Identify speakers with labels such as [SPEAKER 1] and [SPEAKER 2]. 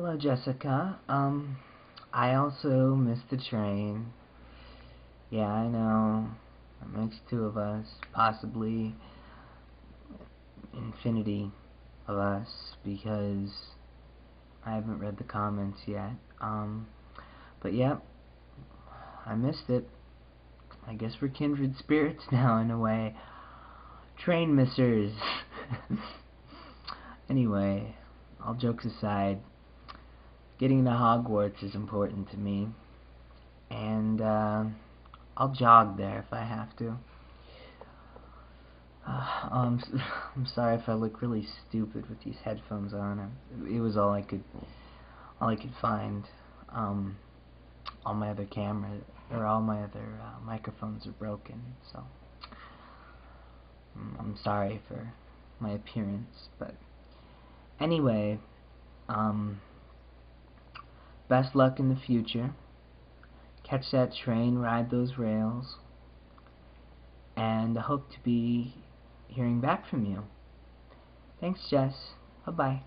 [SPEAKER 1] Hello, Jessica. I also missed the train. Yeah, I know. It makes two of us, possibly infinity of us, because I haven't read the comments yet. But yep, I missed it. I guess we're kindred spirits now, in a way. Train missers. Anyway, all jokes aside, getting to Hogwarts is important to me, and I'll jog there if I have to. I'm sorry if I look really stupid with these headphones on. It was all I could find. All my other cameras, or all my other microphones are broken, so I'm sorry for my appearance. But anyway, um, best luck in the future. Catch that train, ride those rails, and I hope to be hearing back from you. Thanks, Jess. Bye-bye.